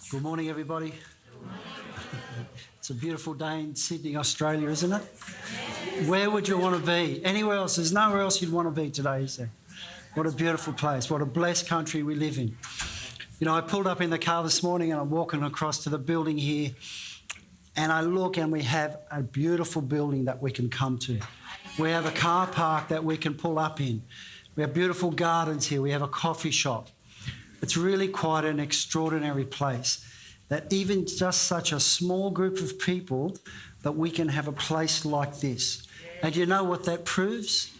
Good morning, everybody. It's a beautiful day in Sydney, Australia, isn't it? Where would you want to be? Anywhere else? There's nowhere else you'd want to be today, is there? What a beautiful place. What a blessed country we live in. You know, I pulled up in the car this morning and I'm walking across to the building here and I look and we have a beautiful building that we can come to. We have a car park that we can pull up in. We have beautiful gardens here. We have a coffee shop. It's really quite an extraordinary place that even just such a small group of people that we can have a place like this. And you know what that proves?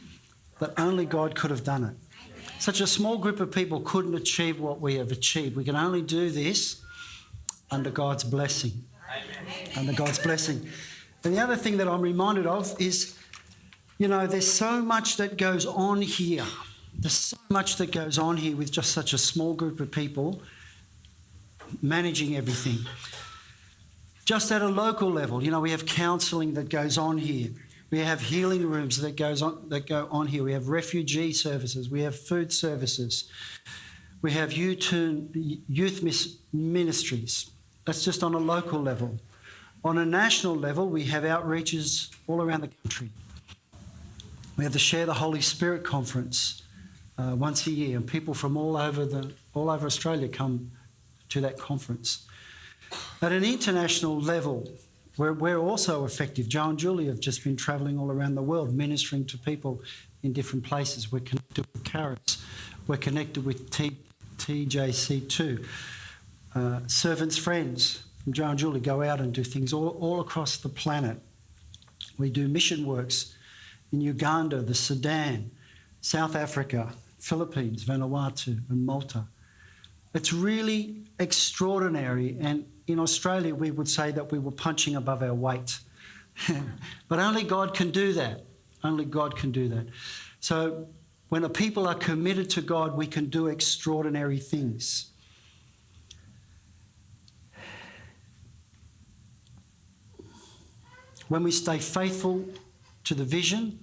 That only God could have done it. Such a small group of people couldn't achieve what we have achieved. We can only do this under God's blessing. Under God's blessing. And the other thing that I'm reminded of is, you know, there's so much that goes on here. There's so much that goes on here with just such a small group of people managing everything. Just at a local level, you know, we have counselling that goes on here. We have healing rooms that go on here. We have refugee services. We have food services. We have youth ministries. That's just on a local level. On a national level, we have outreaches all around the country. We have the Share the Holy Spirit conference once a year, and people from all over Australia come to that conference. At an international level, we're also effective. Joe and Julie have just been travelling all around the world, ministering to people in different places. We're connected with Caris. We're connected with TJC2. Servants' Friends from Joe and Julie go out and do things all across the planet. We do mission works in Uganda, the Sudan, South Africa, Philippines, Vanuatu and Malta. It's really extraordinary, and in Australia we would say that we were punching above our weight. But only God can do that. Only God can do that. So when a people are committed to God, we can do extraordinary things. When we stay faithful to the vision,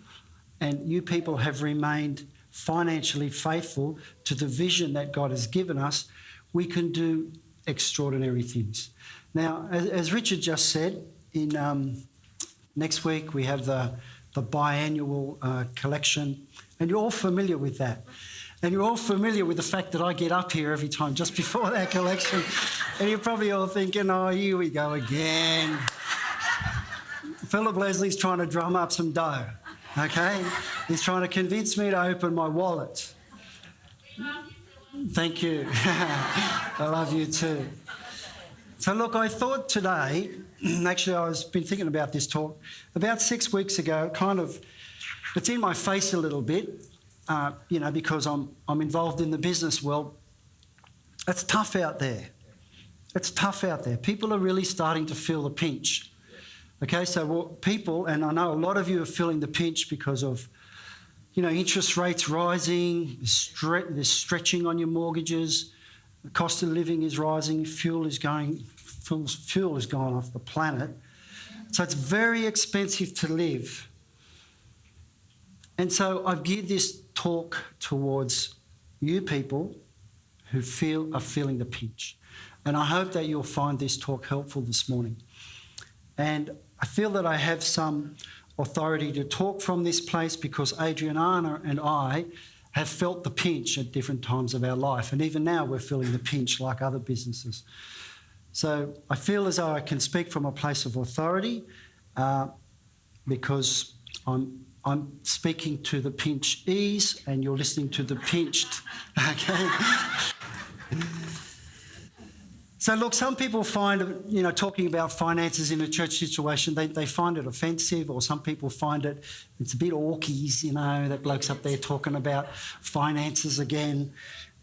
and you people have remained financially faithful to the vision that God has given us, we can do extraordinary things. Now, as Richard just said, in next week we have the biannual collection, and you're all familiar with that. And you're all familiar with the fact that I get up here every time just before that collection, and you're probably all thinking, oh, here we go again. Philip Leslie's trying to drum up some dough, okay? He's trying to convince me to open my wallet. Thank you. I love you too. So look, I thought today, actually I've been thinking about this talk, about 6 weeks ago, it's in my face a little bit, you know, because I'm involved in the business world. It's tough out there. It's tough out there. People are really starting to feel the pinch. Okay, so people, and I know a lot of you are feeling the pinch because of, you know, interest rates rising, there's stretching on your mortgages, the cost of living is rising, fuel is going off the planet. So it's very expensive to live. And so I've geared this talk towards you people who are feeling the pinch. And I hope that you'll find this talk helpful this morning. And I feel that I have some authority to talk from this place because Adriana and I have felt the pinch at different times of our life. And even now we're feeling the pinch like other businesses. So I feel as though I can speak from a place of authority because I'm speaking to the pinch-ees and you're listening to the pinched, okay? So look, some people find, you know, talking about finances in a church situation, they find it offensive, or some people find it's a bit orkies, you know, that bloke's up there talking about finances again.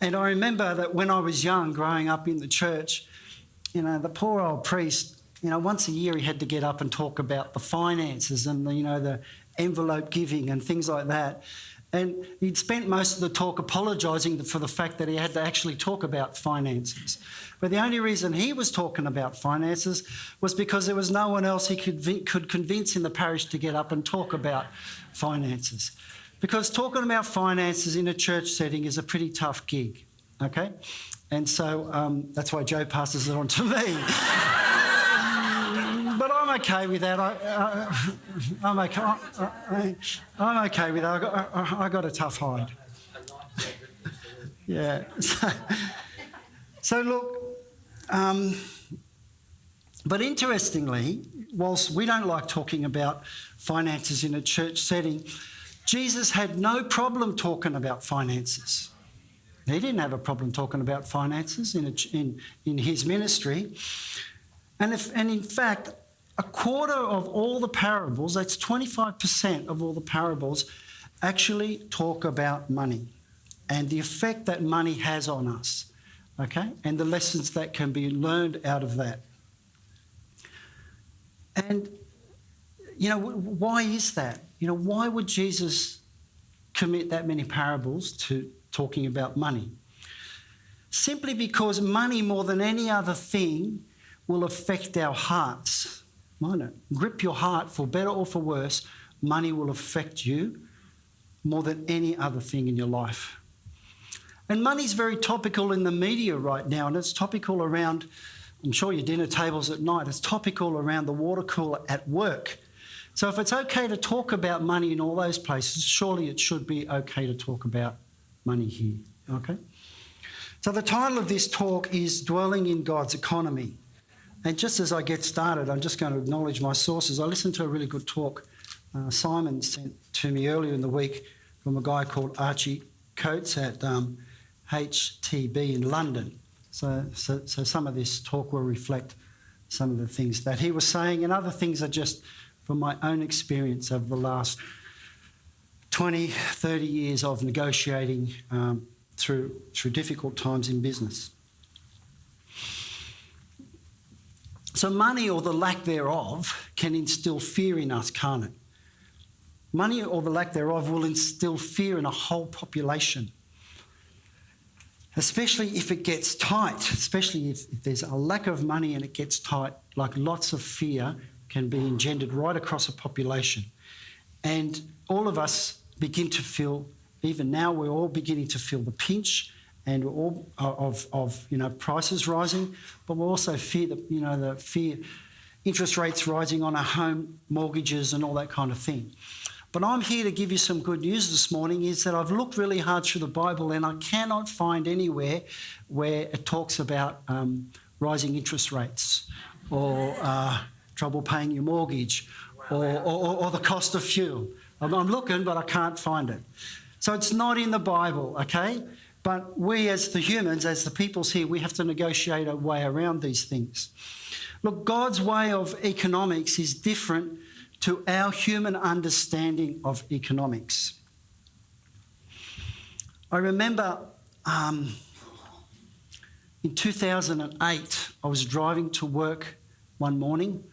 And I remember that when I was young, growing up in the church, you know, the poor old priest, you know, once a year he had to get up and talk about the finances and, the envelope giving and things like that. And he'd spent most of the talk apologising for the fact that he had to actually talk about finances. But the only reason he was talking about finances was because there was no one else he could convince in the parish to get up and talk about finances. Because talking about finances in a church setting is a pretty tough gig, okay? And so that's why Joe passes it on to me. But I'm okay with that. I'm okay with that. I got a tough hide. Yeah. So look, but interestingly, whilst we don't like talking about finances in a church setting, Jesus had no problem talking about finances. He didn't have a problem talking about finances in his ministry. And in fact, a quarter of all the parables, that's 25% of all the parables, actually talk about money and the effect that money has on us, okay? And the lessons that can be learned out of that. And, why is that? Why would Jesus commit that many parables to talking about money? Simply because money, more than any other thing, will affect our hearts. Won't it? Grip your heart, for better or for worse, money will affect you more than any other thing in your life. And money's very topical in the media right now, and it's topical around, I'm sure, your dinner tables at night. It's topical around the water cooler at work. So if it's okay to talk about money in all those places, surely it should be okay to talk about money here, okay? So the title of this talk is Dwelling in God's Economy. And just as I get started, I'm just going to acknowledge my sources. I listened to a really good talk Simon sent to me earlier in the week from a guy called Archie Coates at HTB in London. So some of this talk will reflect some of the things that he was saying, and other things are just from my own experience of the last 20, 30 years of negotiating through difficult times in business. So money, or the lack thereof, can instill fear in us, can't it? Money, or the lack thereof, will instill fear in a whole population, especially if it gets tight, especially if there's a lack of money and it gets tight. Like, lots of fear can be engendered right across a population. And all of us begin to feel, even now we're all beginning to feel the pinch, and we're all of prices rising, but we also fear the fear, interest rates rising on our home mortgages and all that kind of thing. But I'm here to give you some good news this morning, is that I've looked really hard through the Bible and I cannot find anywhere where it talks about rising interest rates or trouble paying your mortgage or the cost of fuel. I'm looking, but I can't find it. So it's not in the Bible, okay? But we as the humans, as the peoples here, we have to negotiate our way around these things. Look, God's way of economics is different to our human understanding of economics. I remember in 2008, I was driving to work one morning,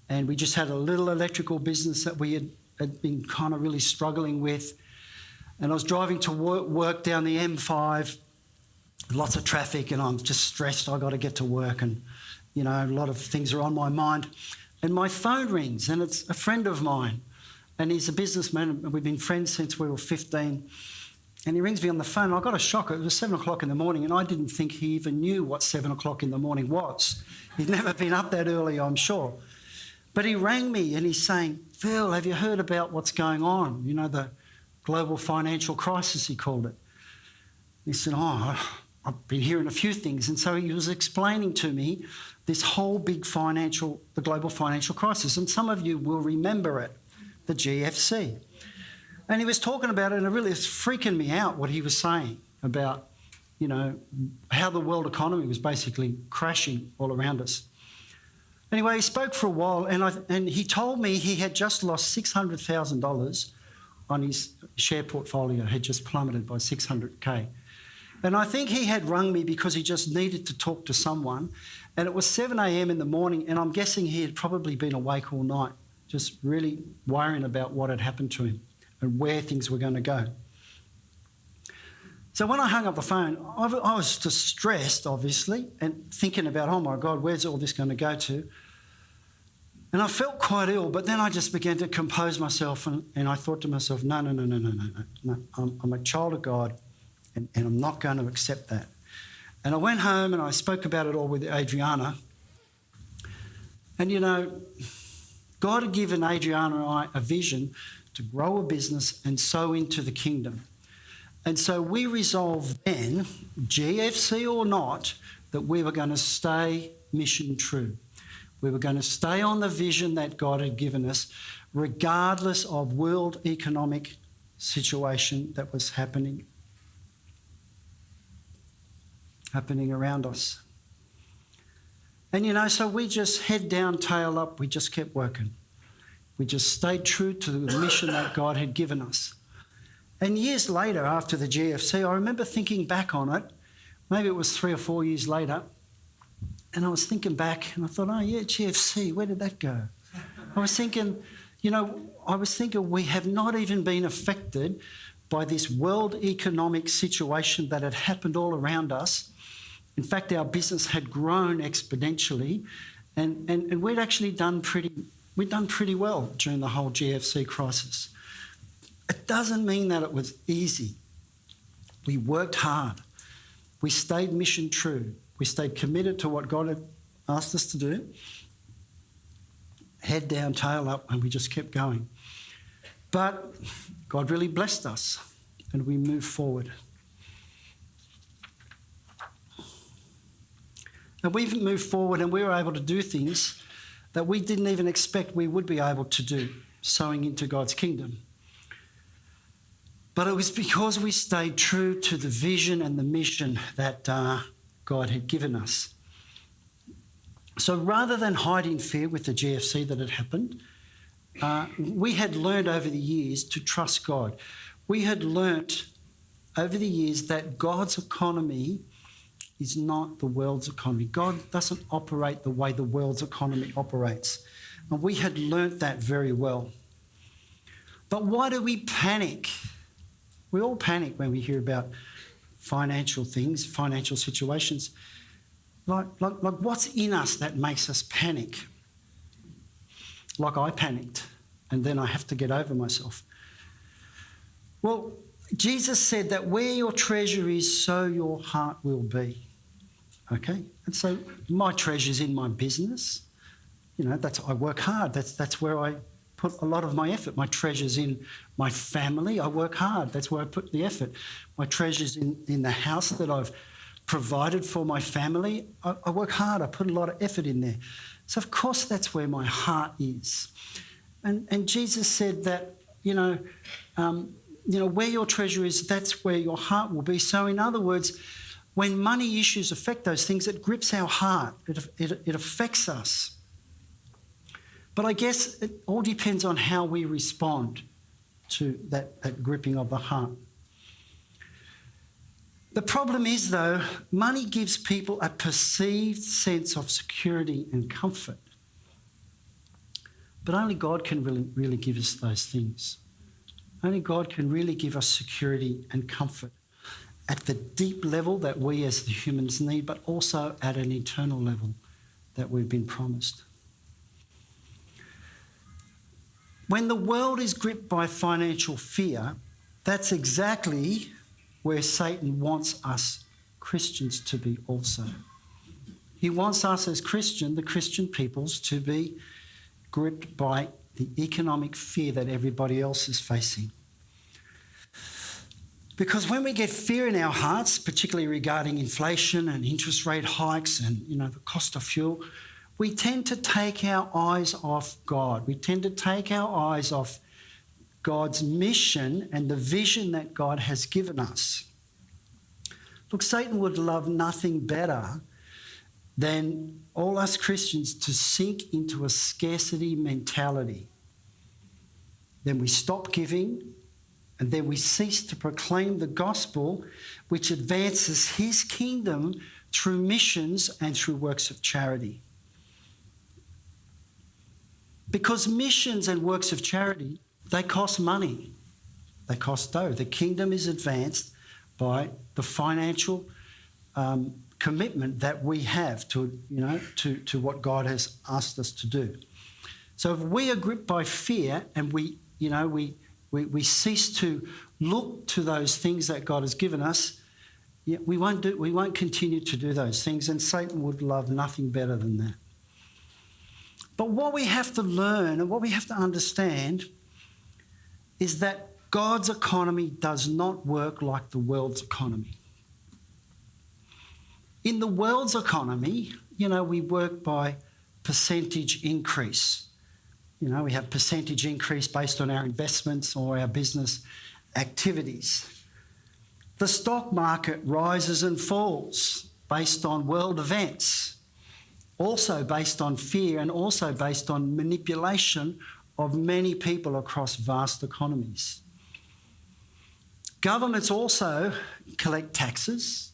and we just had a little electrical business that we had been kind of really struggling with. And I was driving to work down the M5, lots of traffic, and I'm just stressed. I got to get to work, and a lot of things are on my mind. And my phone rings, and it's a friend of mine, and he's a businessman, and we've been friends since we were 15. And he rings me on the phone, and I got a shock. It was 7 o'clock in the morning, and I didn't think he even knew what 7 o'clock in the morning was. He'd never been up that early, I'm sure. But he rang me, and he's saying, "Phil, have you heard about what's going on? The global financial crisis," he called it. He said, I've been hearing a few things. And so he was explaining to me this whole big the global financial crisis. And some of you will remember it, the GFC. And he was talking about it, and it really was freaking me out what he was saying about, how the world economy was basically crashing all around us. Anyway, he spoke for a while, and he told me he had just lost $600,000 on his share portfolio, had just plummeted by 600K. And I think he had rung me because he just needed to talk to someone. And it was 7 a.m. in the morning, and I'm guessing he had probably been awake all night, just really worrying about what had happened to him and where things were going to go. So when I hung up the phone, I was distressed, obviously, and thinking about, oh my God, where's all this going to go to? And I felt quite ill, but then I just began to compose myself, and I thought to myself, no. I'm a child of God, and I'm not going to accept that. And I went home and I spoke about it all with Adriana. And, God had given Adriana and I a vision to grow a business and sow into the kingdom. And so we resolved then, GFC or not, that we were going to stay mission true. We were going to stay on the vision that God had given us, regardless of world economic situation that was happening around us. And so we just head down, tail up, we just kept working. We just stayed true to the mission that God had given us. And years later, after the GFC, I remember thinking back on it. Maybe it was 3 or 4 years later. And I was thinking back and I thought, oh yeah, GFC, where did that go? I was thinking, we have not even been affected by this world economic situation that had happened all around us. In fact, our business had grown exponentially and we'd actually done pretty well during the whole GFC crisis. It doesn't mean that it was easy. We worked hard. We stayed mission true. We stayed committed to what God had asked us to do. Head down, tail up, and we just kept going. But God really blessed us and we moved forward. And we've moved forward and we were able to do things that we didn't even expect we would be able to do, sowing into God's kingdom. But it was because we stayed true to the vision and the mission that God had given us. So rather than hide in fear with the GFC that had happened, we had learned over the years to trust God. We had learnt over the years that God's economy is not the world's economy. God doesn't operate the way the world's economy operates. And we had learnt that very well. But why do we panic? We all panic when we hear about financial things, financial situations. Like what's in us that makes us panic? Like I panicked and then I have to get over myself. Well, Jesus said that where your treasure is, so your heart will be. Okay? And so my treasure's in my business. I work hard. That's where I put a lot of my effort. My treasure's in my family. I work hard. That's where I put the effort. My treasure's in the house that I've provided for my family. I work hard. I put a lot of effort in there. So of course that's where my heart is. And Jesus said that, where your treasure is, that's where your heart will be. So in other words, when money issues affect those things, it grips our heart. It affects us. But I guess it all depends on how we respond to that gripping of the heart. The problem is, though, money gives people a perceived sense of security and comfort. But only God can really give us those things. Only God can really give us security and comfort at the deep level that we as the humans need, but also at an eternal level that we've been promised. When the world is gripped by financial fear, that's exactly where Satan wants us Christians to be also. He wants us as the Christian peoples, to be gripped by the economic fear that everybody else is facing. Because when we get fear in our hearts, particularly regarding inflation and interest rate hikes and the cost of fuel, we tend to take our eyes off God. We tend to take our eyes off God's mission and the vision that God has given us. Look, Satan would love nothing better than all us Christians to sink into a scarcity mentality. Then we stop giving, and then we cease to proclaim the gospel, which advances his kingdom through missions and through works of charity. Because missions and works of charity, they cost money. They cost dough. The kingdom is advanced by the financial commitment that we have to what God has asked us to do. So if we are gripped by fear and we cease to look to those things that God has given us, Yeah, we won't continue to do those things, and Satan would love nothing better than that. But what we have to learn and what we have to understand is that God's economy does not work like the world's economy. In the world's economy, we work by percentage increase. We have percentage increase based on our investments or our business activities. The stock market rises and falls based on world events, also based on fear and also based on manipulation of many people across vast economies. Governments also collect taxes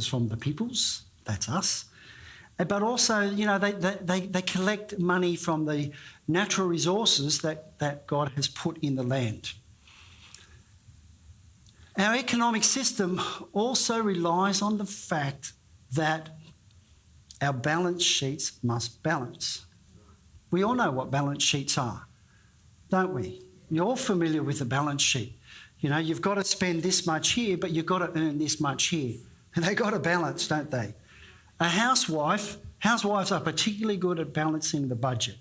from the peoples, that's us, but also, they collect money from the natural resources that God has put in the land. Our economic system also relies on the fact that our balance sheets must balance. We all know what balance sheets are, don't we? You're all familiar with the balance sheet. You've got to spend this much here, but you've got to earn this much here. And they've got to balance, don't they? Housewives are particularly good at balancing the budget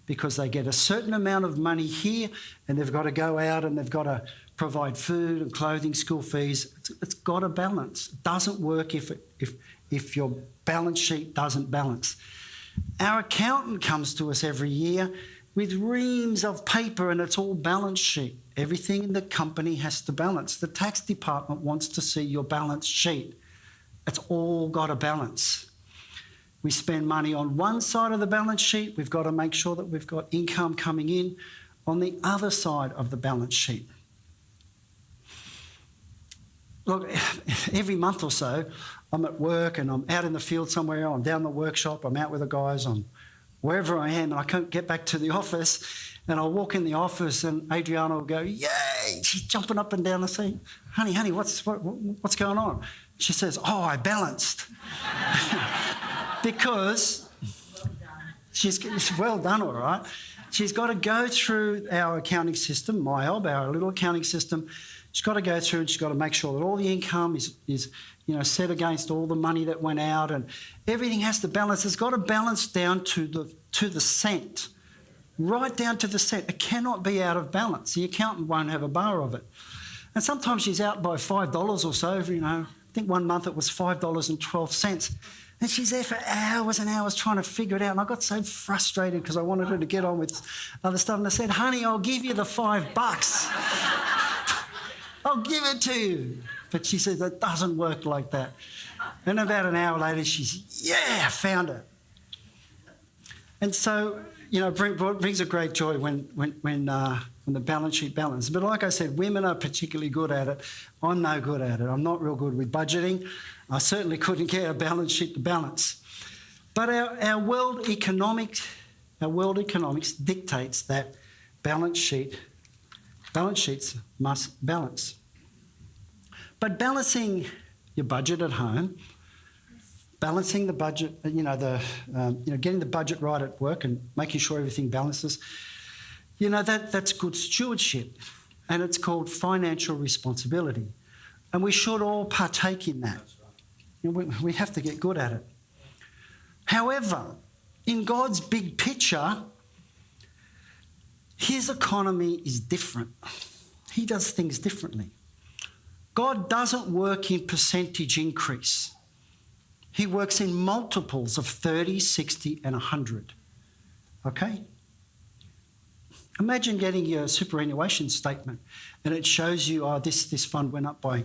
because they get a certain amount of money here and they've got to go out and they've got to provide food and clothing, school fees. It's got to balance. It doesn't work if your balance sheet doesn't balance. Our accountant comes to us every year with reams of paper and it's all balance sheet. Everything in the company has to balance. The tax department wants to see your balance sheet. It's all got to balance. We spend money on one side of the balance sheet. We've got to make sure that we've got income coming in on the other side of the balance sheet. Look, every month or so, I'm at work and I'm out in the field somewhere, I'm down the workshop, I'm out with the guys, I'm wherever I am, and I can't get back to the office, and I'll walk in the office and Adriana will go, yay! She's jumping up and down the seat. Honey, what's going on? She says, oh, I balanced. Because she's well done, all right. She's got to go through our accounting system, MyOb, our little accounting system. She's got to go through and she's got to make sure that all the income is set against all the money that went out, and everything has to balance. It's got to balance down to the cent, right down to the cent. It cannot be out of balance. The accountant won't have a bar of it. And sometimes she's out by $5 or so. I think one month it was $5.12. And she's there for hours and hours trying to figure it out. And I got so frustrated because I wanted her to get on with other stuff. And I said, honey, I'll give you the $5. I'll give it to you. But she said, that doesn't work like that. And about an hour later, she's, yeah, found it. And so, it brings a great joy when the balance sheet balances. But like I said, women are particularly good at it. I'm no good at it. I'm not real good with budgeting. I certainly couldn't get a balance sheet to balance. But our world economics dictates that balance sheets must balance. But balancing your budget at home, balancing the budget, getting the budget right at work and making sure everything balances, that's good stewardship, and it's called financial responsibility. And we should all partake in that. We have to get good at it. However, in God's big picture, his economy is different. He does things differently. God doesn't work in percentage increase. He works in multiples of 30, 60 and 100. Okay? Imagine getting your superannuation statement and it shows you, this fund went up by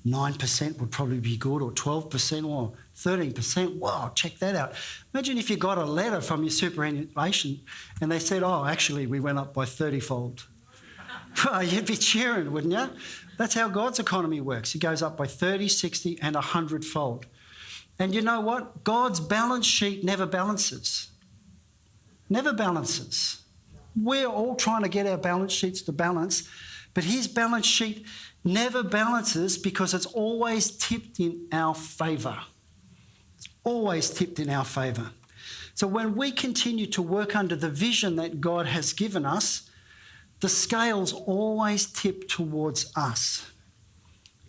9% would probably be good, or 12% or 13%. Wow, check that out. Imagine if you got a letter from your superannuation and they said, actually, we went up by 30-fold. Well, you'd be cheering, wouldn't you? That's how God's economy works. He goes up by 30, 60 and 100-fold. And you know what? God's balance sheet never balances. Never balances. We're all trying to get our balance sheets to balance, but his balance sheet never balances because it's always tipped in our favour. It's always tipped in our favour. So when we continue to work under the vision that God has given us, the scales always tip towards us.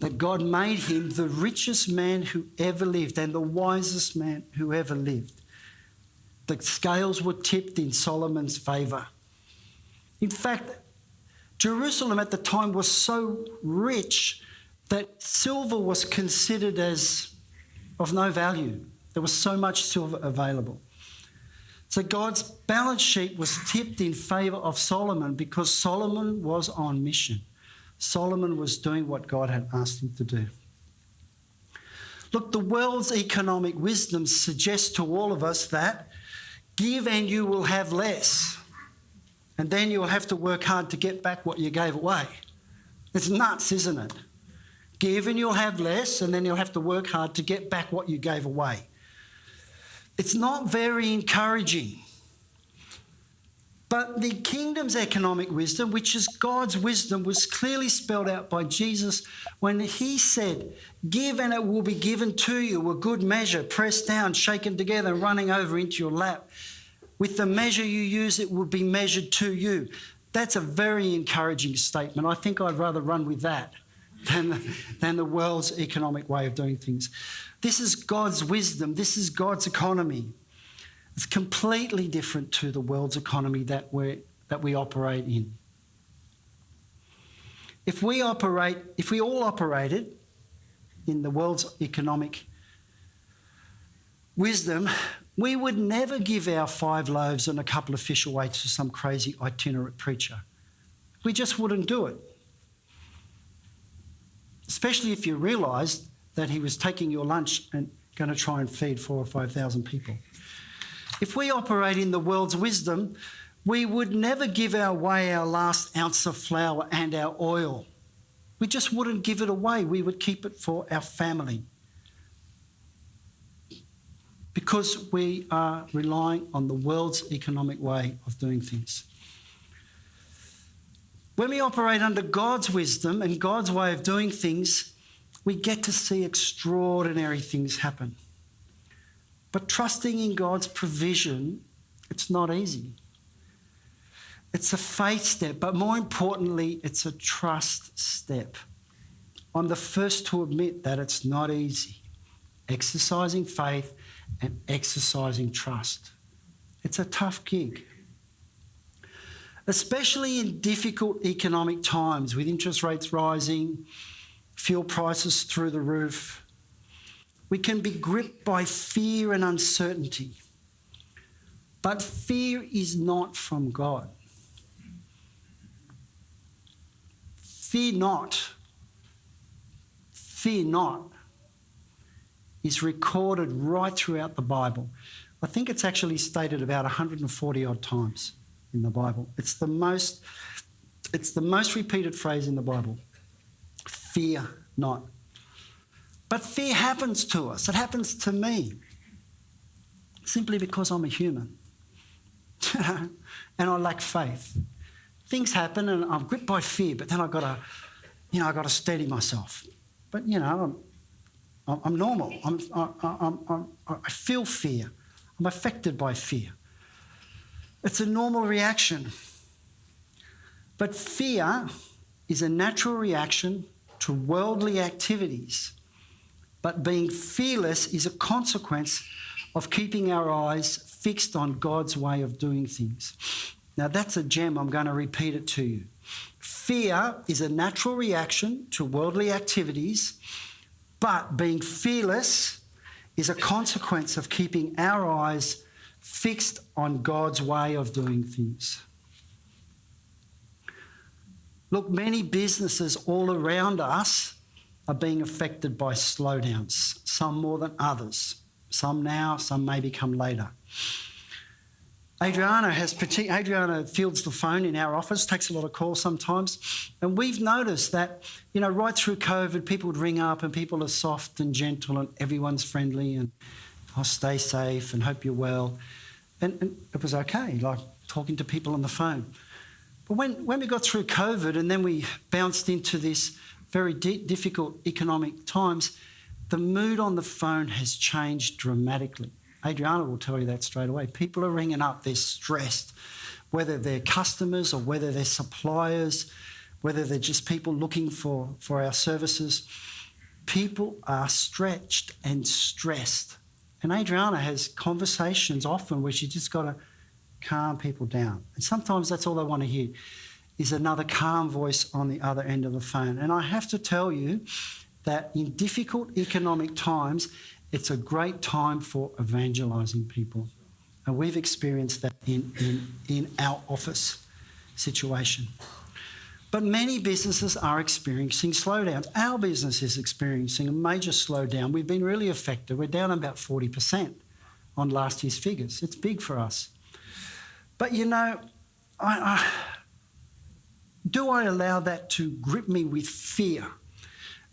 that God made him the richest man who ever lived and the wisest man who ever lived. The scales were tipped in Solomon's favour. In fact, Jerusalem at the time was so rich that silver was considered as of no value. There was so much silver available. So God's balance sheet was tipped in favour of Solomon because Solomon was on mission. Solomon was doing what God had asked him to do. Look, the world's economic wisdom suggests to all of us that give and you will have less. And then you'll have to work hard to get back what you gave away. It's nuts, isn't it? Give and you'll have less, and then you'll have to work hard to get back what you gave away. It's not very encouraging. But the kingdom's economic wisdom, which is God's wisdom, was clearly spelled out by Jesus when he said, give and it will be given to you, a good measure, pressed down, shaken together, running over into your lap. With the measure you use, it will be measured to you. That's a very encouraging statement. I think I'd rather run with that than the world's economic way of doing things. This is God's wisdom. This is God's economy. It's completely different to the world's economy that we operate in. If we all operated in the world's economic wisdom, we would never give our 5 loaves and a couple of fish away to some crazy itinerant preacher. We just wouldn't do it. Especially if you realised that he was taking your lunch and going to try and feed 4,000 or 5,000 people. If we operate in the world's wisdom, we would never give away our last ounce of flour and our oil. We just wouldn't give it away. We would keep it for our family. Because we are relying on the world's economic way of doing things. When we operate under God's wisdom and God's way of doing things, we get to see extraordinary things happen. But trusting in God's provision, it's not easy. It's a faith step, but more importantly, it's a trust step. I'm the first to admit that it's not easy. Exercising faith and exercising trust. It's a tough gig. Especially in difficult economic times with interest rates rising, fuel prices through the roof. We can be gripped by fear and uncertainty. But fear is not from God. Fear not is recorded right throughout the Bible. I think it's actually stated about 140 odd times in the Bible. It's the most repeated phrase in the Bible. Fear not. But fear happens to us. It happens to me. Simply because I'm a human. And I lack faith. Things happen and I'm gripped by fear, but then I've got to steady myself. But, I'm normal. I feel fear. I'm affected by fear. It's a normal reaction. But fear is a natural reaction to worldly activities. But being fearless is a consequence of keeping our eyes fixed on God's way of doing things. Now that's a gem. I'm going to repeat it to you. Fear is a natural reaction to worldly activities, but being fearless is a consequence of keeping our eyes fixed on God's way of doing things. Look, many businesses all around us are being affected by slowdowns, some more than others. Some now, some may become later. Adriana fields the phone in our office, takes a lot of calls sometimes, and we've noticed that, right through COVID, people would ring up and people are soft and gentle and everyone's friendly and I'll stay safe and hope you're well. And it was okay, like talking to people on the phone. But when we got through COVID and then we bounced into this very difficult economic times, the mood on the phone has changed dramatically. Adriana will tell you that straight away. People are ringing up, they're stressed, whether they're customers or whether they're suppliers. whether they're just people looking for our services. People are stretched and stressed. And Adriana has conversations often where she just got to calm people down. And sometimes that's all they want to hear, is another calm voice on the other end of the phone. And I have to tell you that in difficult economic times, it's a great time for evangelising people. And we've experienced that in our office situation. But many businesses are experiencing slowdowns. Our business is experiencing a major slowdown. We've been really affected. We're down about 40% on last year's figures. It's big for us. But, you know, do I allow that to grip me with fear?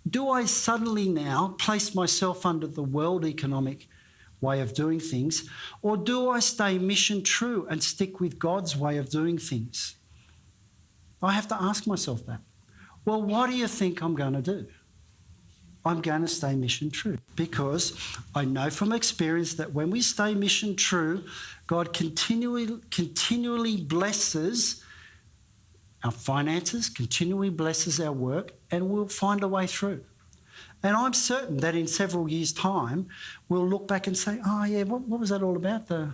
Do I suddenly now place myself under the world economic way of doing things? Or do I stay mission true and stick with God's way of doing things? I have to ask myself that. Well, what do you think I'm going to do? I'm going to stay mission true, because I know from experience that when we stay mission true, God continually blesses our finances, continually blesses our work, and we'll find a way through. And I'm certain that in several years' time, we'll look back and say, oh yeah, what was that all about, the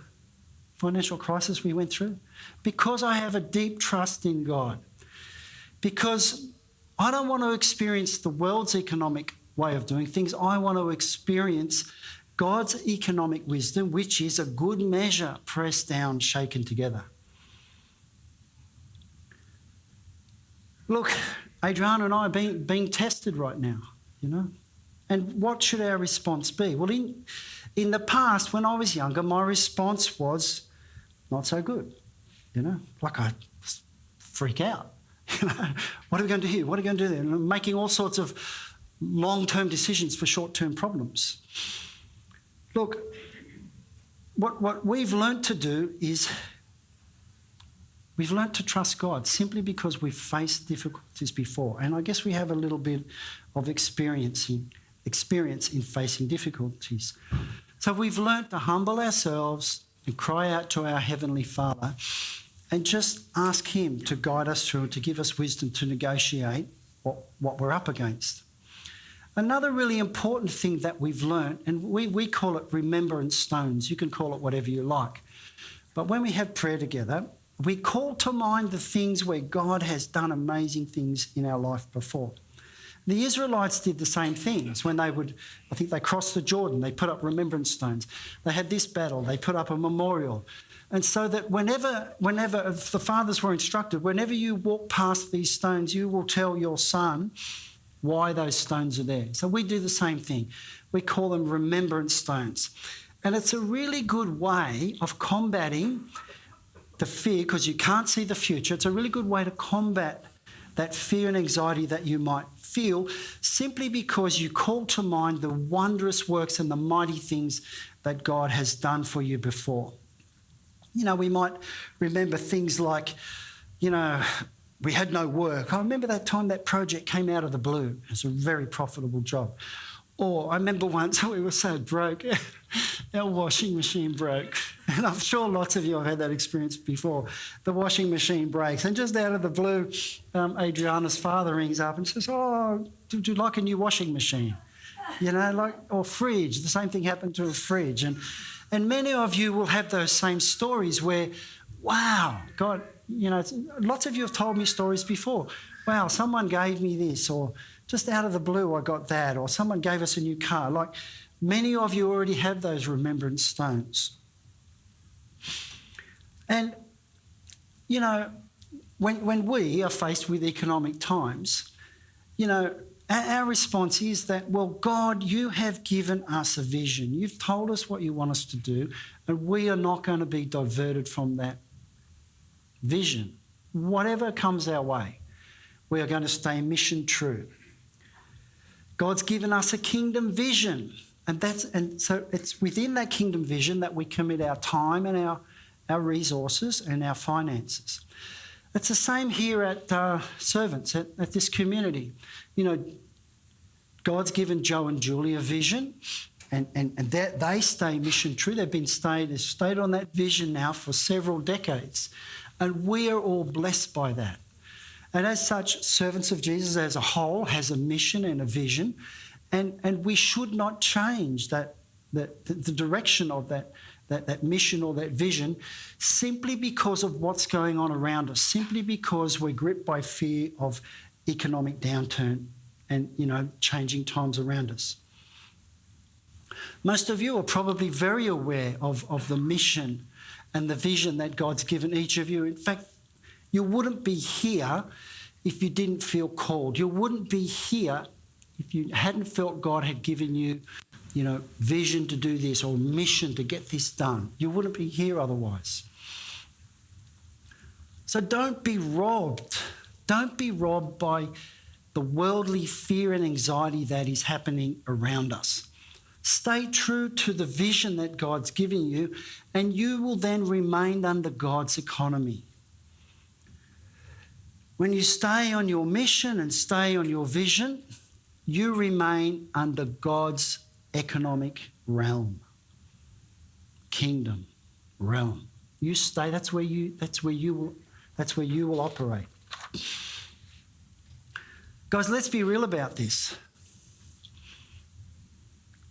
financial crisis we went through? Because I have a deep trust in God. Because I don't want to experience the world's economic way of doing things. I want to experience God's economic wisdom, which is a good measure, pressed down, shaken together. Look, Adriana and I are being tested right now, you know. And what should our response be? Well, in the past, when I was younger, my response was not so good, you know. Like I freak out. You know, what are we going to do here? What are we going to do there? And I'm making all sorts of long-term decisions for short-term problems. Look, what we've learnt to do is we've learnt to trust God simply because we've faced difficulties before. And I guess we have a little bit of experience in facing difficulties. So we've learnt to humble ourselves and cry out to our Heavenly Father and just ask Him to guide us through and to give us wisdom to negotiate what we're up against. Another really important thing that we've learnt, and we call it remembrance stones. You can call it whatever you like. But when we have prayer together, we call to mind the things where God has done amazing things in our life before. The Israelites did the same things when I think they crossed the Jordan, they put up remembrance stones. They had this battle, they put up a memorial. And so that whenever the fathers were instructed, whenever you walk past these stones, you will tell your son why those stones are there. So we do the same thing. We call them remembrance stones. And it's a really good way of combating the fear, because you can't see the future. It's a really good way to combat that fear and anxiety that you might feel, simply because you call to mind the wondrous works and the mighty things that God has done for you before. You know, we might remember things like, you know, we had no work. I remember that time that project came out of the blue. It was a very profitable job. Or I remember once we were so broke, our washing machine broke. And I'm sure lots of you have had that experience before. The washing machine breaks. And just out of the blue, Adriana's father rings up and says, oh, would you like a new washing machine? You know, or fridge. The same thing happened to a fridge. And many of you will have those same stories where, wow, God, you know, lots of you have told me stories before. Wow, someone gave me this, or just out of the blue I got that, or someone gave us a new car. Like, many of you already have those remembrance stones. And, you know, when we are faced with economic times, you know, our response is that, well, God, you have given us a vision. You've told us what you want us to do, and we are not going to be diverted from that vision. Whatever comes our way, we are going to stay mission true. God's given us a kingdom vision, and so it's within that kingdom vision that we commit our time and our resources and our finances. It's the same here at Servants, at this community. You know, God's given Joe and Julie a vision, and they stay mission true. They've stayed on that vision now for several decades, and we are all blessed by that. And as such, servants of Jesus as a whole has a mission and a vision, and we should not change the direction of that mission or that vision simply because of what's going on around us, simply because we're gripped by fear of economic downturn and, changing times around us. Most of you are probably very aware of the mission and the vision that God's given each of you. In fact, you wouldn't be here if you didn't feel called. You wouldn't be here if you hadn't felt God had given you, vision to do this or mission to get this done. You wouldn't be here otherwise. So don't be robbed. Don't be robbed by the worldly fear and anxiety that is happening around us. Stay true to the vision that God's giving you, and you will then remain under God's economy. When you stay on your mission and stay on your vision, you remain under God's economic realm, kingdom, realm. You stay. That's where you will operate. Guys, let's be real about this.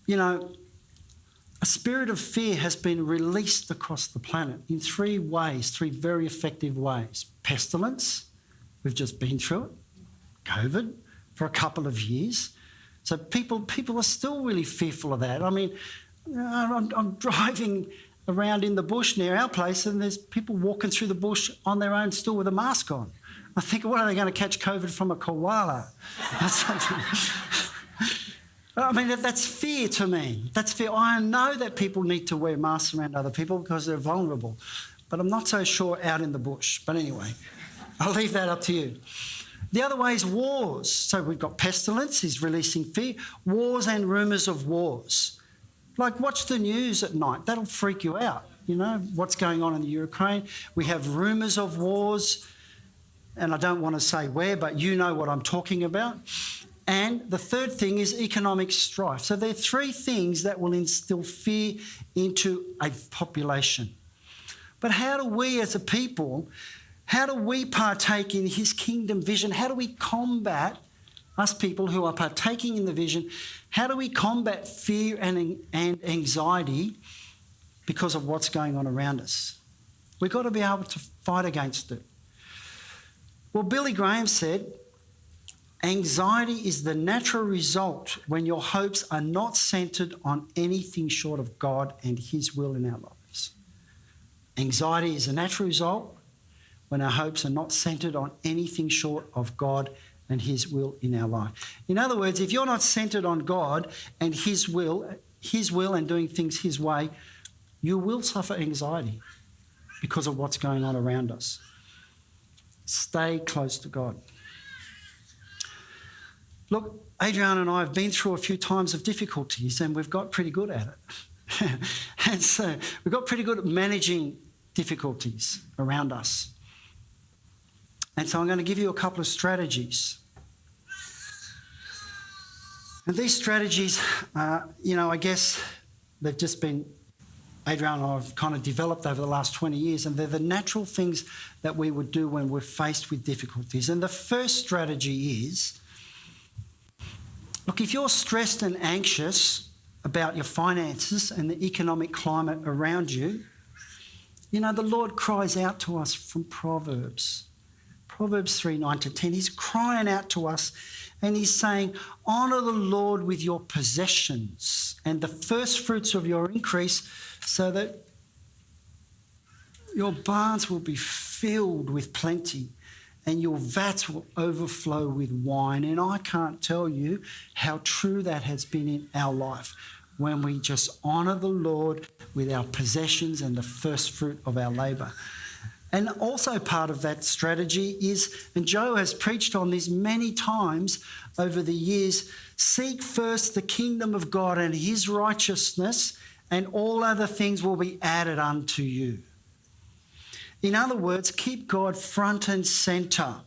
A spirit of fear has been released across the planet in three very effective ways. Pestilence, we've just been through it. COVID, for a couple of years. So people are still really fearful of that. I mean, I'm driving around in the bush near our place and there's people walking through the bush on their own still with a mask on. I think, what are they going to catch COVID from a koala? I mean, that's fear to me. That's fear. I know that people need to wear masks around other people because they're vulnerable, but I'm not so sure out in the bush. But anyway, I'll leave that up to you. The other way is wars. So we've got pestilence, is releasing fear, wars and rumours of wars. Like, watch the news at night. That'll freak you out, what's going on in the Ukraine. We have rumours of wars, and I don't want to say where, but you know what I'm talking about. And the third thing is economic strife. So there are three things that will instill fear into a population. But how do we as a people, how do we partake in his kingdom vision? How do we combat, us people who are partaking in the vision, how do we combat fear and anxiety because of what's going on around us? We've got to be able to fight against it. Well, Billy Graham said, anxiety is the natural result when your hopes are not centred on anything short of God and his will in our lives. Anxiety is a natural result when our hopes are not centred on anything short of God and his will in our life. In other words, if you're not centred on God and his will and doing things his way, you will suffer anxiety because of what's going on around us. Stay close to God. Look, Adrian and I have been through a few times of difficulties and we've got pretty good at it. And so we've got pretty good at managing difficulties around us. And so I'm going to give you a couple of strategies. And these strategies, I guess they've just been, Adrian and I have kind of developed over the last 20 years, and they're the natural things that we would do when we're faced with difficulties. And the first strategy is, look, if you're stressed and anxious about your finances and the economic climate around you, the Lord cries out to us from Proverbs 3:9-10. He's crying out to us and he's saying, honour the Lord with your possessions and the first fruits of your increase so that your barns will be filled with plenty and your vats will overflow with wine. And I can't tell you how true that has been in our life when we just honour the Lord with our possessions and the first fruit of our labour. And also part of that strategy is, and Joe has preached on this many times over the years, seek first the kingdom of God and his righteousness, and all other things will be added unto you. In other words, keep God front and centre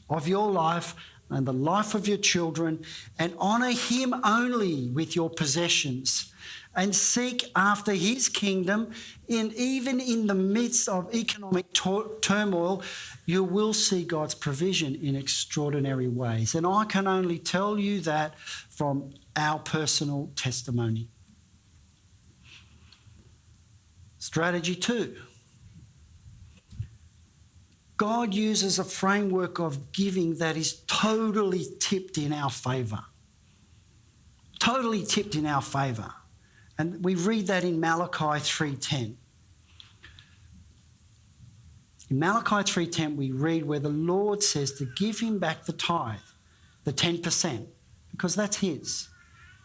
of your life and the life of your children, and honour him only with your possessions. and seek after his kingdom, even in the midst of economic turmoil, you will see God's provision in extraordinary ways. And I can only tell you that from our personal testimony. Strategy 2. God uses a framework of giving that is totally tipped in our favour. Totally tipped in our favour. And we read that in Malachi 3:10. In Malachi 3:10 we read where the Lord says to give him back the tithe, the 10%, because that's his.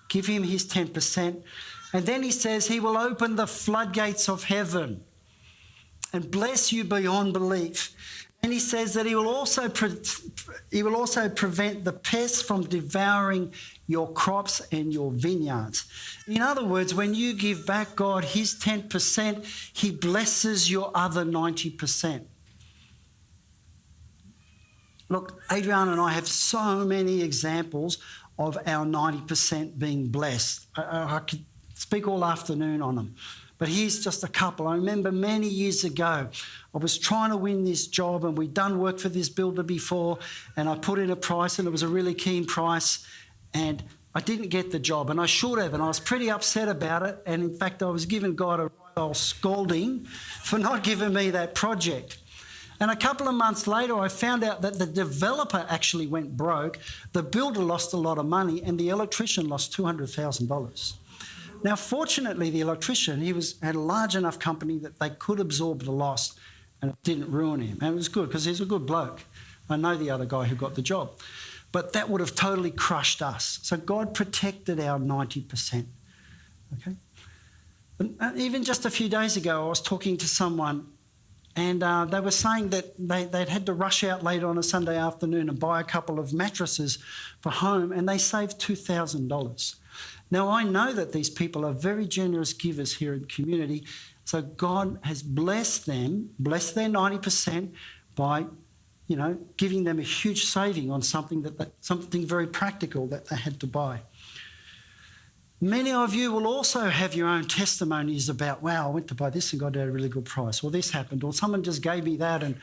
Give him his 10%. And then he says he will open the floodgates of heaven and bless you beyond belief. And he says that he will also prevent the pests from devouring your crops and your vineyards. In other words, when you give back God his 10%, he blesses your other 90%. Look, Adriana and I have so many examples of our 90% being blessed. I could speak all afternoon on them. But here's just a couple. I remember many years ago, I was trying to win this job and we'd done work for this builder before, and I put in a price and it was a really keen price, and I didn't get the job, and I should have, and I was pretty upset about it. And in fact, I was giving God a right old scolding for not giving me that project. And a couple of months later, I found out that the developer actually went broke, the builder lost a lot of money, and the electrician lost $200,000. Now, fortunately, the electrician, had a large enough company that they could absorb the loss and it didn't ruin him. And it was good because he's a good bloke. I know the other guy who got the job. But that would have totally crushed us. So God protected our 90%. Okay? And even just a few days ago, I was talking to someone, and they were saying that they'd had to rush out late on a Sunday afternoon and buy a couple of mattresses for home, and they saved $2,000. Now, I know that these people are very generous givers here in community, so God has blessed their 90% by, giving them a huge saving on something very practical that they had to buy. Many of you will also have your own testimonies about, wow, I went to buy this and got it at a really good price, or this happened, or someone just gave me that and,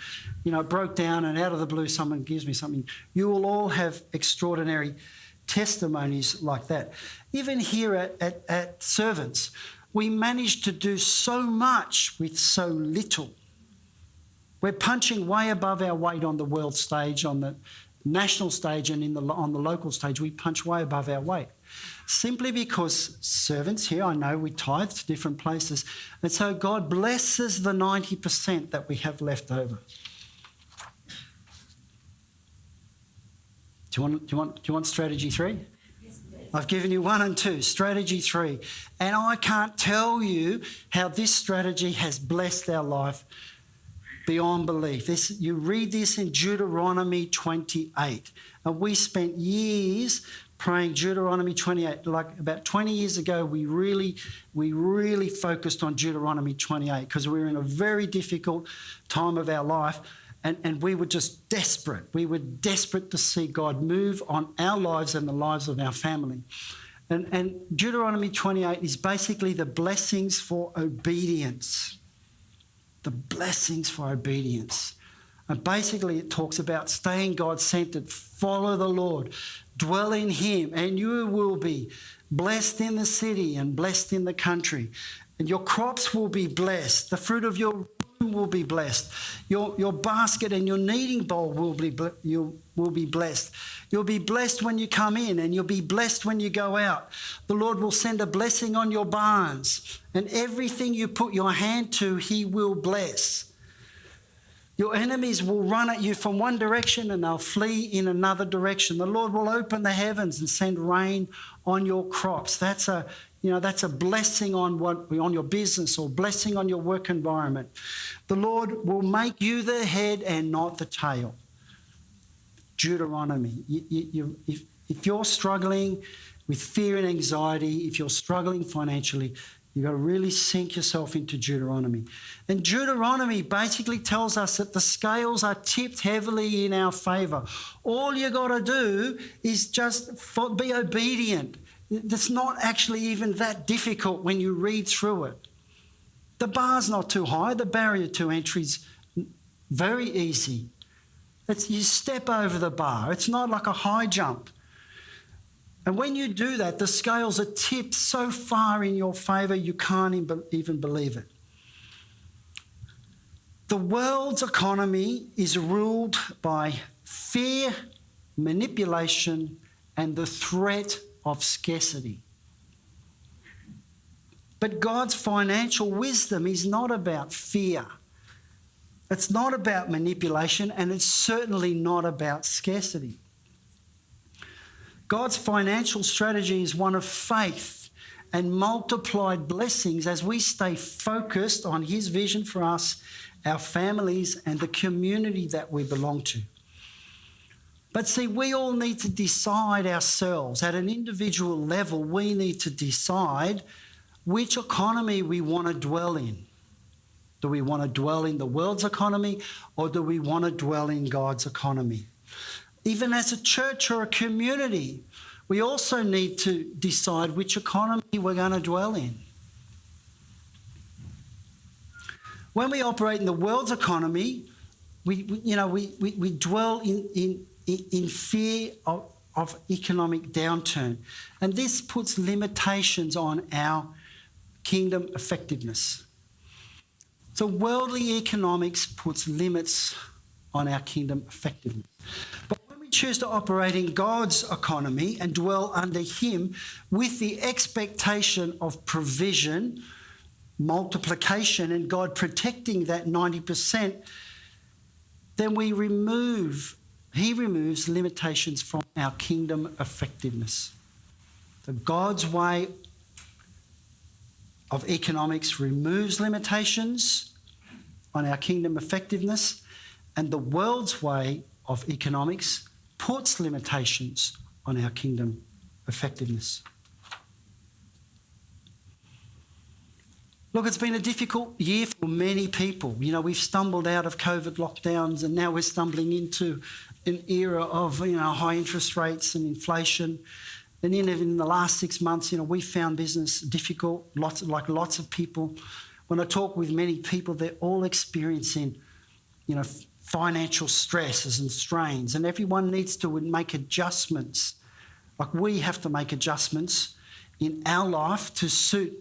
it broke down, and out of the blue someone gives me something. You will all have extraordinary testimonies like that. Even here at Servants, we managed to do so much with so little. We're punching way above our weight on the world stage, on the national stage, and on the local stage, we punch way above our weight. Simply because servants here, I know we tithe to different places, and so God blesses the 90% that we have left over. Do you want strategy 3? Yes, please. I've given you 1 and 2, strategy 3. And I can't tell you how this strategy has blessed our life beyond belief. You read this in Deuteronomy 28. And we spent years praying Deuteronomy 28. Like about 20 years ago, we really focused on Deuteronomy 28 because we were in a very difficult time of our life. And we were just desperate. We were desperate to see God move on our lives and the lives of our family. And Deuteronomy 28 is basically the blessings for obedience. The blessings for obedience. And basically it talks about staying God-centered, follow the Lord, dwell in him, and you will be blessed in the city and blessed in the country. And your crops will be blessed. The fruit of your will be blessed. Your basket and your kneading bowl will be blessed. You'll be blessed when you come in, and you'll be blessed when you go out. The Lord will send a blessing on your barns, and everything you put your hand to, he will bless. Your enemies will run at you from one direction and they'll flee in another direction. The Lord will open the heavens and send rain on your crops. That's a blessing on your business, or blessing on your work environment. The Lord will make you the head and not the tail. Deuteronomy. If you're struggling with fear and anxiety, if you're struggling financially, you've got to really sink yourself into Deuteronomy. And Deuteronomy basically tells us that the scales are tipped heavily in our favour. All you got to do is just be obedient. That's not actually even that difficult when you read through it. The bar's not too high. The barrier to entry is very easy. You step over the bar. It's not like a high jump. And when you do that, the scales are tipped so far in your favour you can't even believe it. The world's economy is ruled by fear, manipulation, and the threat of scarcity. But God's financial wisdom is not about fear. It's not about manipulation, and it's certainly not about scarcity. God's financial strategy is one of faith and multiplied blessings as we stay focused on his vision for us, our families, and the community that we belong to. But see, we all need to decide ourselves. At an individual level, we need to decide which economy we want to dwell in. Do we want to dwell in the world's economy, or do we want to dwell in God's economy? Even as a church or a community, we also need to decide which economy we're going to dwell in. When we operate in the world's economy, we dwell in fear of economic downturn. And this puts limitations on our kingdom effectiveness. So worldly economics puts limits on our kingdom effectiveness. But when we choose to operate in God's economy and dwell under him with the expectation of provision, multiplication, and God protecting that 90%, then he removes limitations from our kingdom effectiveness. So God's way of economics removes limitations on our kingdom effectiveness, and the world's way of economics puts limitations on our kingdom effectiveness. Look, it's been a difficult year for many people. We've stumbled out of COVID lockdowns, and now we're stumbling into an era of high interest rates and inflation. And in the last 6 months, we found business difficult, lots of people. When I talk with many people, they're all experiencing, financial stresses and strains, and everyone needs to make adjustments. Like we have to make adjustments in our life to suit,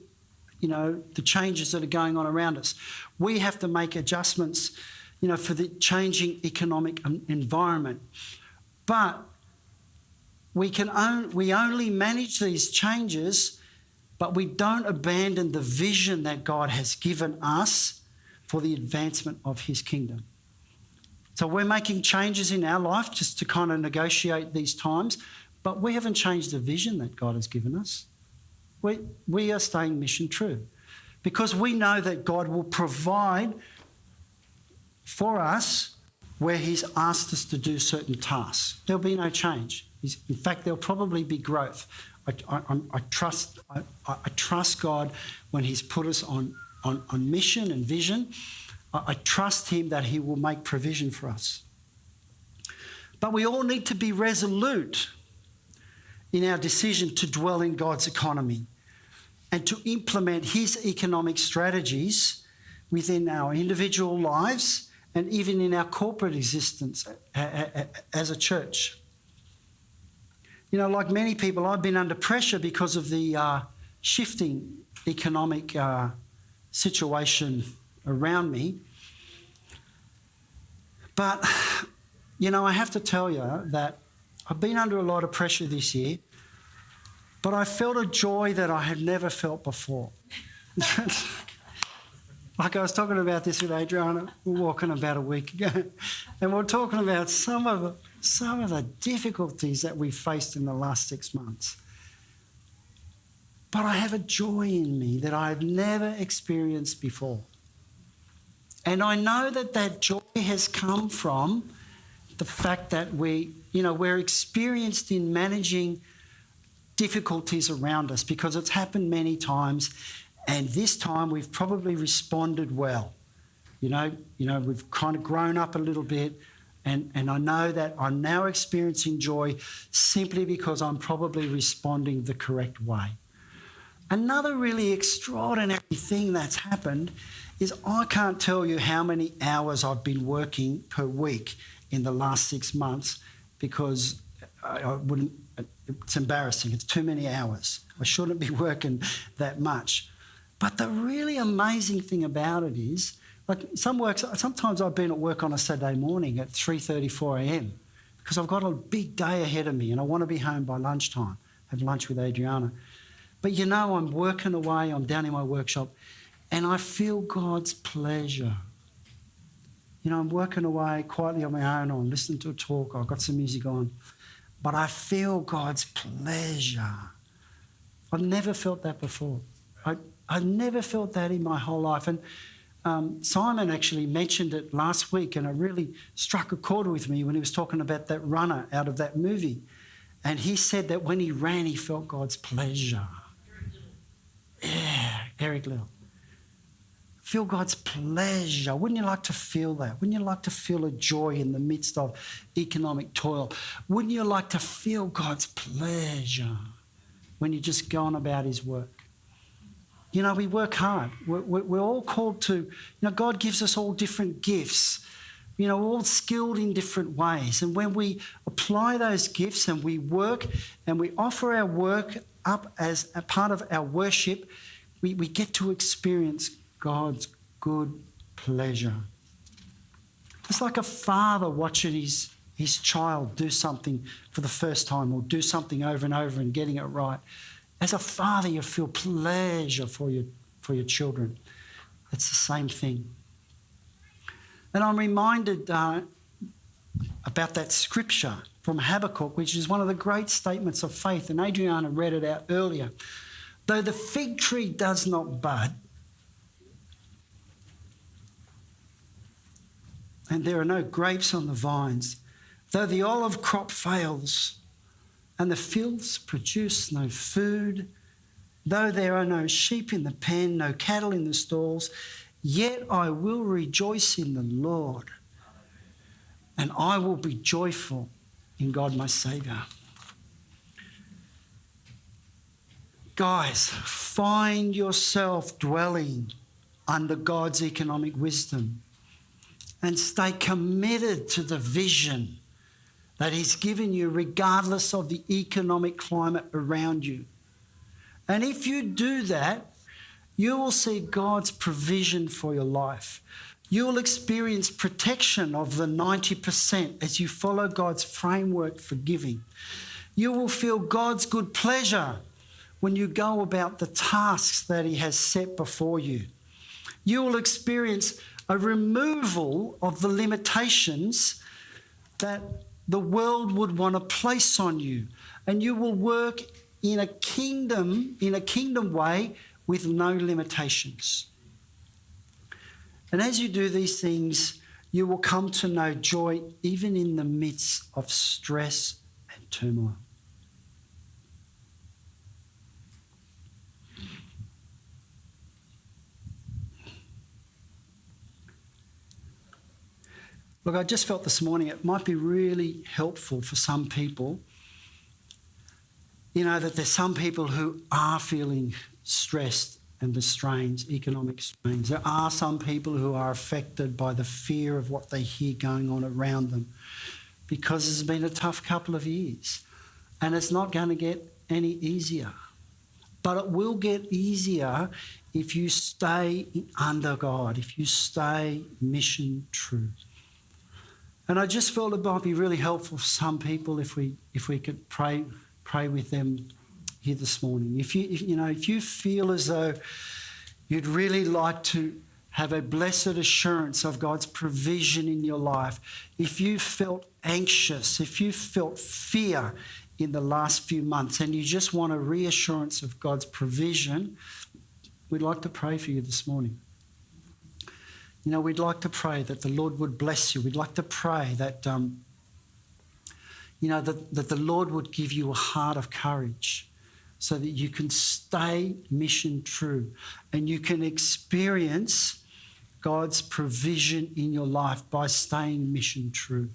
the changes that are going on around us. We have to make adjustments, for the changing economic environment. But we only manage these changes, but we don't abandon the vision that God has given us for the advancement of his kingdom. So we're making changes in our life just to kind of negotiate these times, but we haven't changed the vision that God has given us. We are staying mission true because we know that God will provide for us where he's asked us to do certain tasks. There'll be no change. In fact, there'll probably be growth. I trust God when he's put us on mission and vision. I trust him that he will make provision for us. But we all need to be resolute in our decision to dwell in God's economy and to implement his economic strategies within our individual lives and even in our corporate existence as a church. Like many people, I've been under pressure because of the shifting economic situation around me. But, I have to tell you that I've been under a lot of pressure this year, but I felt a joy that I had never felt before. Like I was talking about this with Adriana, we were walking about a week ago, and we're talking about some of the difficulties that we faced in the last 6 months. But I have a joy in me that I've never experienced before. And I know that joy has come from the fact that we're experienced in managing difficulties around us because it's happened many times, and this time we've probably responded well. We've kind of grown up a little bit, And I know that I'm now experiencing joy simply because I'm probably responding the correct way. Another really extraordinary thing that's happened is I can't tell you how many hours I've been working per week in the last 6 months, because I wouldn't, it's embarrassing. It's too many hours. I shouldn't be working that much. But the really amazing thing about it is, like sometimes I've been at work on a Saturday morning at 3:30, 4 a.m. because I've got a big day ahead of me and I want to be home by lunchtime, have lunch with Adriana. But you know, I'm working away, I'm down in my workshop, and I feel God's pleasure. You know, I'm working away quietly on my own, or I'm listening to a talk, or I've got some music on, but I feel God's pleasure. I've never felt that before. I've never felt that in my whole life. And Simon actually mentioned it last week, and it really struck a chord with me when he was talking about that runner out of that movie. And he said that when he ran, he felt God's pleasure. Yeah, Eric Little. Feel God's pleasure. Wouldn't you like to feel that? Wouldn't you like to feel a joy in the midst of economic toil? Wouldn't you like to feel God's pleasure when you just go on about his work? You know, we work hard. We're all called to, you know, God gives us all different gifts. You know, we're all skilled in different ways. And when we apply those gifts and we work and we offer our work up as a part of our worship, we get to experience God's good pleasure. It's like a father watching his child do something for the first time, or do something over and over and getting it right. As a father, you feel pleasure for your children. It's the same thing. And I'm reminded about that scripture from Habakkuk, which is one of the great statements of faith, and Adriana read it out earlier. Though the fig tree does not bud, and there are no grapes on the vines, though the olive crop fails, and the fields produce no food, though there are no sheep in the pen, no cattle in the stalls, yet I will rejoice in the Lord, and I will be joyful in God my Saviour. Guys, find yourself dwelling under God's economic wisdom and stay committed to the vision that he's given you regardless of the economic climate around you. And if you do that, you will see God's provision for your life. You will experience protection of the 90% as you follow God's framework for giving. You will feel God's good pleasure when you go about the tasks that he has set before you. You will experience a removal of the limitations that the world would want to place on you. And you will work in a kingdom way with no limitations. And as you do these things, you will come to know joy even in the midst of stress and turmoil. Look, I just felt this morning it might be really helpful for some people, you know, that there's some people who are feeling stressed and the strains, economic strains. There are some people who are affected by the fear of what they hear going on around them because it's been a tough couple of years and it's not going to get any easier. But it will get easier if you stay under God, if you stay mission true. And I just felt it might be really helpful for some people if we could pray with them here this morning. If you feel as though you'd really like to have a blessed assurance of God's provision in your life, if you felt anxious, if you felt fear in the last few months and you just want a reassurance of God's provision, we'd like to pray for you this morning. You know, we'd like to pray that the Lord would bless you. We'd like to pray that, that the Lord would give you a heart of courage so that you can stay mission true and you can experience God's provision in your life by staying mission true.